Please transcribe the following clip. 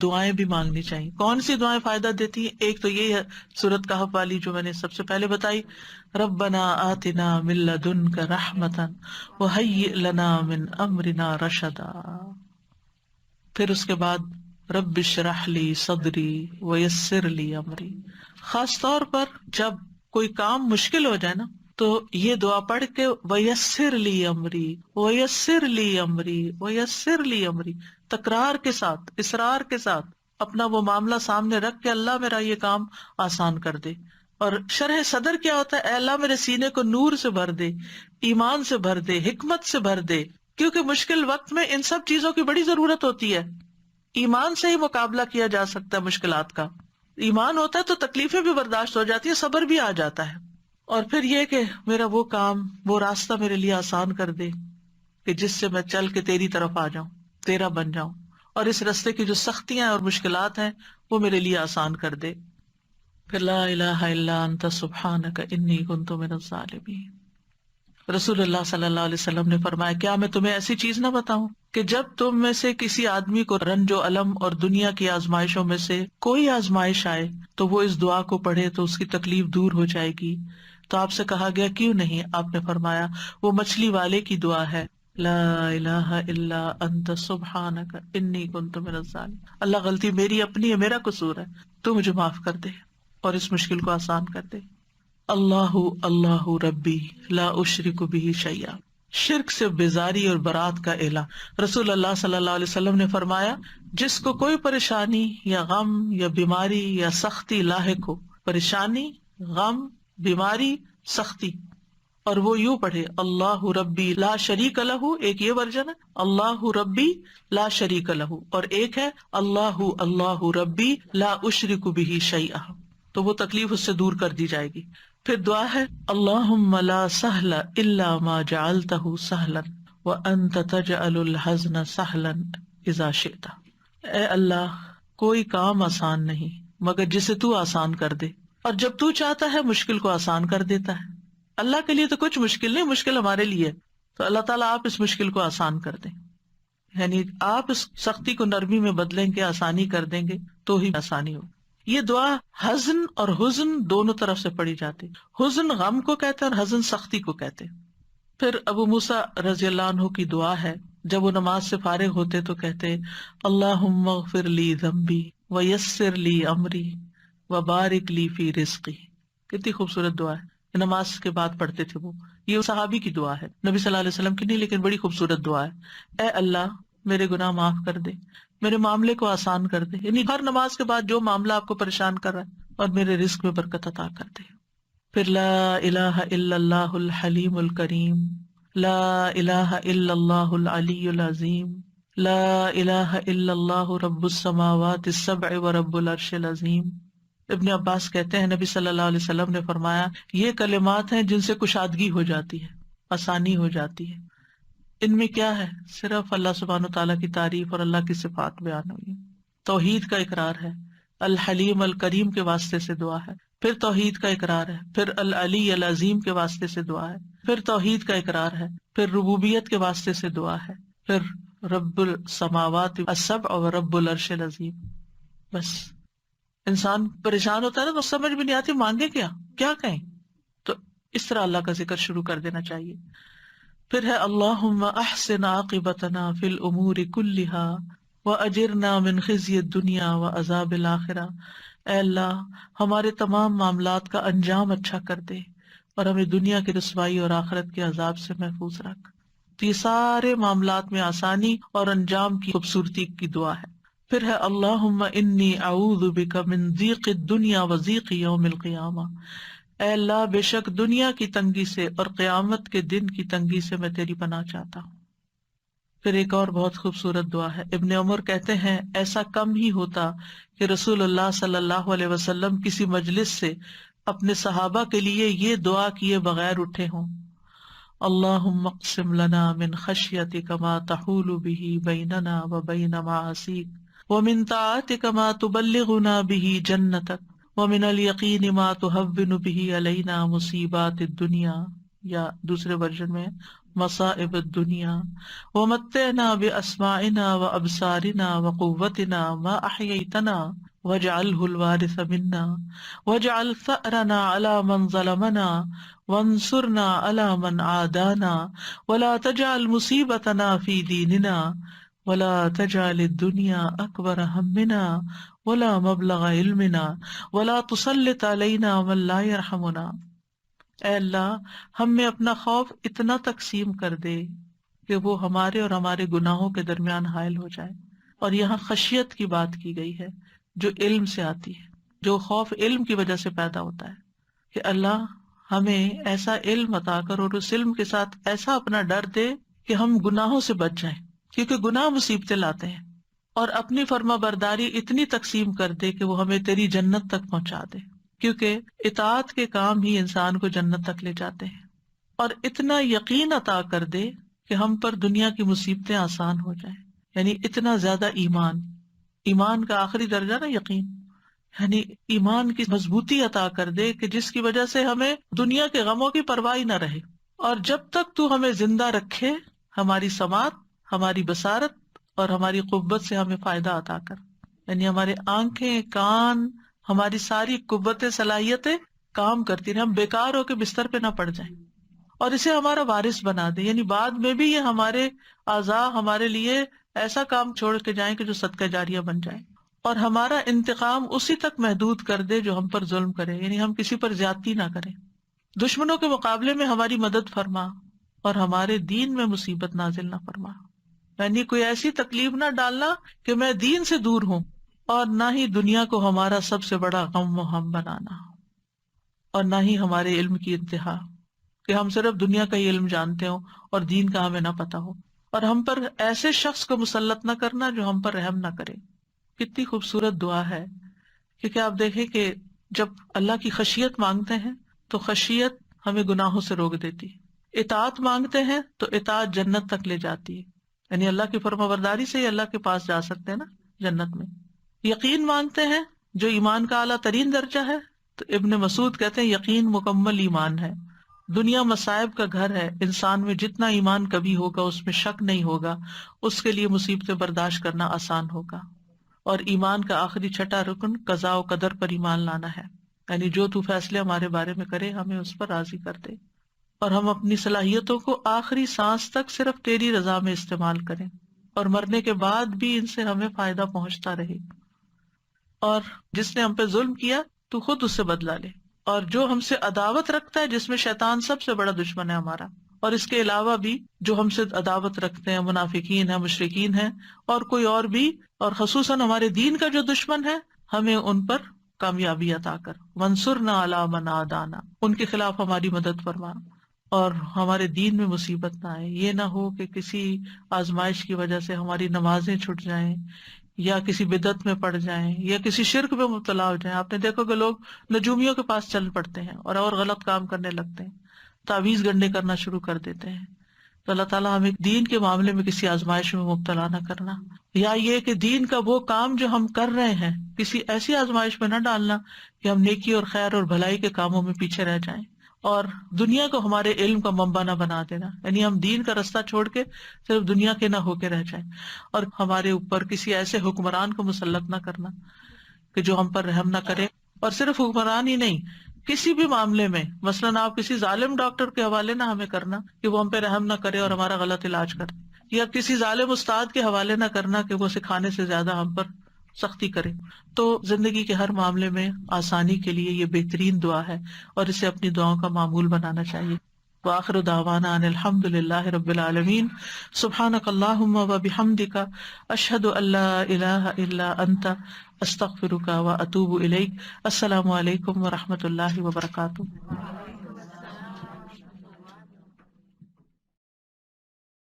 دعائیں بھی مانگنی چاہیے. کون سی دعائیں فائدہ دیتی ہیں؟ ایک تو یہ ہے سورۃ کہف والی جو میں نے سب سے پہلے بتائی، ربنا آتنا من لدنک رحمتا وہیئ لنا من امرنا رشدا. پھر اس کے بعد رب اشرح لی صدری ویسر لی امری. خاص طور پر جب کوئی کام مشکل ہو جائے نا تو یہ دعا پڑھ کے ویسر لی امری ویسر لی امری ویسر لی امری، تکرار کے ساتھ، اصرار کے ساتھ اپنا وہ معاملہ سامنے رکھ کے اللہ میرا یہ کام آسان کر دے. اور شرح صدر کیا ہوتا ہے؟ اے اللہ میرے سینے کو نور سے بھر دے، ایمان سے بھر دے، حکمت سے بھر دے، کیونکہ مشکل وقت میں ان سب چیزوں کی بڑی ضرورت ہوتی ہے. ایمان سے ہی مقابلہ کیا جا سکتا ہے مشکلات کا. ایمان ہوتا ہے تو تکلیفیں بھی برداشت ہو جاتی ہے، صبر بھی آ جاتا ہے. اور پھر یہ کہ میرا وہ کام، وہ راستہ میرے لیے آسان کر دے کہ جس سے میں چل کے تیری طرف آ جاؤں، تیرا بن جاؤں، اور اس راستے کی جو سختیاں اور مشکلات ہیں وہ میرے لیے آسان کر دے. پھر لا الہ الا انت سبحانک انی کنت من الظالمین. رسول اللہ صلی اللہ علیہ وسلم نے فرمایا، کیا میں تمہیں ایسی چیز نہ بتاؤں کہ جب تم میں سے کسی آدمی کو رنج و الم اور دنیا کی آزمائشوں میں سے کوئی آزمائش آئے تو وہ اس دعا کو پڑھے تو اس کی تکلیف دور ہو جائے گی. تو آپ سے کہا گیا کیوں نہیں؟ آپ نے فرمایا وہ مچھلی والے کی دعا ہے، لا الہ الا انت سبحانک انی کنت من الظالمین. اللہ غلطی میری اپنی ہے، میرا قصور ہے، تو مجھے معاف کر دے اور اس مشکل کو آسان کر دے. اللہ اللہ ربی لا اشرک بہ شیئا، شرک سے بیزاری اور برات کا اعلان. رسول اللہ صلی اللہ علیہ وسلم نے فرمایا، جس کو کوئی پریشانی یا غم یا بیماری یا سختی لاحق ہو، پریشانی، غم، بیماری، سختی، اور وہ یوں پڑھے اللہ ربی لا شریک لہ، ایک یہ ورژن ہے اللہ ربی لا شریک لہ، اور ایک ہے اللہ اللہ ربی لا اشرک بہ شیئا، تو وہ تکلیف اس سے دور کر دی جائے گی. پھر دعا ہے اللہم لا سہل الا ما جعلتہ سہلا وانت تجعل الحزن سہلا اذا شئت. اے اللہ کوئی کام آسان نہیں مگر جسے تو آسان کر دے، اور جب تو چاہتا ہے مشکل کو آسان کر دیتا ہے. اللہ کے لیے تو کچھ مشکل نہیں، مشکل ہمارے لیے. تو اللہ تعالیٰ آپ اس مشکل کو آسان کر دیں، یعنی آپ اس سختی کو نرمی میں بدلیں گے، آسانی کر دیں گے تو ہی آسانی ہو. یہ دعا حزن اور حزن دونوں طرف سے پڑھی جاتی. حزن غم کو کہتے ہیں اور حزن سختی کو کہتے ہیں. پھر ابو موسیٰ رضی اللہ عنہ کی دعا ہے، جب وہ نماز سے فارغ ہوتے تو کہتے اللہم اغفر لی ذنبی ویسر لی امری وبارک لی فی رزقی. کتنی خوبصورت دعا ہے، نماز کے بعد پڑھتے تھے وہ. یہ صحابی کی دعا ہے، نبی صلی اللہ علیہ وسلم کی نہیں، لیکن بڑی خوبصورت دعا ہے. اے اللہ میرے گناہ معاف کر دے، میرے معاملے کو آسان کر دے، یعنی ہر نماز کے بعد جو معاملہ آپ کو پریشان کر رہا ہے، اور میرے رزق میں برکت عطا کر دے. پھر لا الہ الا اللہ الحلیم الکریم، لا الہ الا اللہ العلی العظیم، لا الہ الا اللہ رب السماوات السبع ورب العرش العظیم. ابن عباس کہتے ہیں نبی صلی اللہ علیہ وسلم نے فرمایا یہ کلمات ہیں جن سے کشادگی ہو جاتی ہے، آسانی ہو جاتی ہے. ان میں کیا ہے؟ صرف اللہ سبحانہ وتعالیٰ کی تعریف اور اللہ کی صفات بیان ہوئی. توحید کا اقرار ہے، الحلیم الکریم کے واسطے سے دعا ہے. پھر توحید کا اقرار ہے، پھر العلی العظیم کے واسطے سے دعا ہے، پھر توحید کا اقرار ہے، پھر ربوبیت کے واسطے سے دعا ہے، پھر رب السماوات السبع اور رب العرش العظیم. بس انسان پریشان ہوتا ہے نا تو سمجھ بھی نہیں آتی مانگے کیا کہیں، تو اس طرح اللہ کا ذکر شروع کر دینا چاہیے. پھر ہے اللہم احسن عاقبتنا فی الامور کلہا واجرنا من خزی الدنیا وعذاب الآخرہ. اے اللہ ہمارے تمام معاملات کا انجام اچھا کر دے اور ہمیں دنیا کی رسوائی اور آخرت کے عذاب سے محفوظ رکھ. تو یہ سارے معاملات میں آسانی اور انجام کی خوبصورتی کی دعا ہے. پھر ہے اللہم انی اعوذ بک من ضیق الدنیا وضیق یوم القیامہ. اے اللہ بے شک دنیا کی تنگی سے اور قیامت کے دن کی تنگی سے میں تیری پناہ چاہتا ہوں. پھر ایک اور بہت خوبصورت دعا ہے. ابن عمر کہتے ہیں ایسا کم ہی ہوتا کہ رسول اللہ صلی اللہ علیہ وسلم کسی مجلس سے اپنے صحابہ کے لیے یہ دعا کیے بغیر اٹھے ہوں. اللہم اقسم لنا من خشیتک ما تحول بہ بیننا وبین معاصیک ومن طاعتک ما تبلغنا بہ جنتک ومن الیقین ما تہون بہ علینا مصیبات الدنیا یا دوسرے ورژن میں مصائب الدنیا ومتعنا باسماعنا وابصارنا وقوتنا ما احييتنا واجعله الوارث منا واجعل ثأرنا على من ظلمنا وانصرنا على من عادانا ولا تجعل مصيبتنا في ديننا ولا تجعل الدنيا أكبر همنا ولا مبلغ علمنا ولا تسلط علينا من لا يرحمنا۔ اے اللہ ہم میں اپنا خوف اتنا تقسیم کر دے کہ وہ ہمارے اور ہمارے گناہوں کے درمیان حائل ہو جائے۔ اور یہاں خشیت کی بات کی گئی ہے جو علم سے آتی ہے، جو خوف علم کی وجہ سے پیدا ہوتا ہے، کہ اللہ ہمیں ایسا علم عطا کر اور اس علم کے ساتھ ایسا اپنا ڈر دے کہ ہم گناہوں سے بچ جائیں، کیونکہ گناہ مصیبتیں لاتے ہیں، اور اپنی فرما برداری اتنی تقسیم کر دے کہ وہ ہمیں تیری جنت تک پہنچا دے، کیونکہ اطاعت کے کام ہی انسان کو جنت تک لے جاتے ہیں، اور اتنا یقین عطا کر دے کہ ہم پر دنیا کی مصیبتیں آسان ہو جائیں، یعنی اتنا زیادہ ایمان کا آخری درجہ نا یقین، یعنی ایمان کی مضبوطی عطا کر دے کہ جس کی وجہ سے ہمیں دنیا کے غموں کی پرواہ نہ رہے، اور جب تک تو ہمیں زندہ رکھے ہماری سماعت، ہماری بصارت اور ہماری قوت سے ہمیں فائدہ عطا کر، یعنی ہمارے آنکھیں، کان، ہماری ساری قوتیں، صلاحیتیں کام کرتی رہے، ہم بیکار ہو کے بستر پہ نہ پڑ جائیں، اور اسے ہمارا وارث بنا دے، یعنی بعد میں بھی یہ ہمارے اعضاء ہمارے لیے ایسا کام چھوڑ کے جائیں کہ جو صدقہ جاریہ بن جائے، اور ہمارا انتقام اسی تک محدود کر دے جو ہم پر ظلم کرے، یعنی ہم کسی پر زیادتی نہ کریں، دشمنوں کے مقابلے میں ہماری مدد فرما اور ہمارے دین میں مصیبت نازل نہ فرما، یعنی کوئی ایسی تکلیف نہ ڈالنا کہ میں دین سے دور ہوں، اور نہ ہی دنیا کو ہمارا سب سے بڑا غم و ہم بنانا، اور نہ ہی ہمارے علم کی انتہا کہ ہم صرف دنیا کا ہی علم جانتے ہوں اور دین کا ہمیں نہ پتا ہو، اور ہم پر ایسے شخص کو مسلط نہ کرنا جو ہم پر رحم نہ کرے۔ کتنی خوبصورت دعا ہے، کیونکہ آپ دیکھیں کہ جب اللہ کی خشیت مانگتے ہیں تو خشیت ہمیں گناہوں سے روک دیتی، اطاعت مانگتے ہیں تو اطاعت جنت تک لے جاتی ہے، یعنی اللہ کی فرما برداری سے ہی اللہ کے پاس جا سکتے ہیں نا جنت میں۔ یقین مانگتے ہیں جو ایمان کا اعلیٰ ترین درجہ ہے، تو ابن مسعود کہتے ہیں یقین مکمل ایمان ہے، دنیا مصائب کا گھر ہے، انسان میں جتنا ایمان کبھی ہوگا اس میں شک نہیں ہوگا، اس کے لیے مصیبتیں برداشت کرنا آسان ہوگا۔ اور ایمان کا آخری چھٹا رکن قضاء و قدر پر ایمان لانا ہے، یعنی جو تو فیصلے ہمارے بارے میں کرے ہمیں اس پر راضی کر دے، اور ہم اپنی صلاحیتوں کو آخری سانس تک صرف تیری رضا میں استعمال کریں، اور مرنے کے بعد بھی ان سے ہمیں فائدہ پہنچتا رہے، اور جس نے ہم پہ ظلم کیا تو خود اس سے بدلہ لے، اور جو ہم سے عداوت رکھتا ہے، جس میں شیطان سب سے بڑا دشمن ہے ہمارا، اور اس کے علاوہ بھی جو ہم سے عداوت رکھتے ہیں، منافقین ہیں، مشرکین ہیں، اور کوئی اور بھی، اور خصوصاً ہمارے دین کا جو دشمن ہے، ہمیں ان پر کامیابی عطا کر، وانصرنا علی من عادانا، ان کے خلاف ہماری مدد فرما، اور ہمارے دین میں مصیبت نہ آئے، یہ نہ ہو کہ کسی آزمائش کی وجہ سے ہماری نمازیں چھٹ جائیں، یا کسی بدعت میں پڑ جائیں، یا کسی شرک میں مبتلا ہو جائیں۔ آپ نے دیکھو کہ لوگ نجومیوں کے پاس چل پڑتے ہیں اور غلط کام کرنے لگتے ہیں، تعویذ گنڈے کرنا شروع کر دیتے ہیں۔ تو اللہ تعالیٰ ہمیں دین کے معاملے میں کسی آزمائش میں مبتلا نہ کرنا، یا یہ کہ دین کا وہ کام جو ہم کر رہے ہیں کسی ایسی آزمائش میں نہ ڈالنا کہ ہم نیکی اور خیر اور بھلائی کے کاموں میں پیچھے رہ جائیں، اور دنیا کو ہمارے علم کا منبع نہ بنا دینا، یعنی ہم دین کا رستہ چھوڑ کے صرف دنیا کے نہ ہو کے رہ جائیں، اور ہمارے اوپر کسی ایسے حکمران کو مسلط نہ کرنا کہ جو ہم پر رحم نہ کرے، اور صرف حکمران ہی نہیں، کسی بھی معاملے میں، مثلاً آپ کسی ظالم ڈاکٹر کے حوالے نہ ہمیں کرنا کہ وہ ہم پہ رحم نہ کرے اور ہمارا غلط علاج کرے، یا کسی ظالم استاد کے حوالے نہ کرنا کہ وہ سکھانے سے زیادہ ہم پر سختی کرے۔ تو زندگی کے ہر معاملے میں آسانی کے لیے یہ بہترین دعا ہے، اور اسے اپنی دعاؤں کا معمول بنانا چاہیے۔ وآخر دعوانا ان الحمد للہ رب العالمین، سبحانک اللہم وبحمدک، اشہد ان لا الہ الا انت، استغفرک واتوب الیک۔ السلام علیکم ورحمۃ اللہ وبرکاتہ۔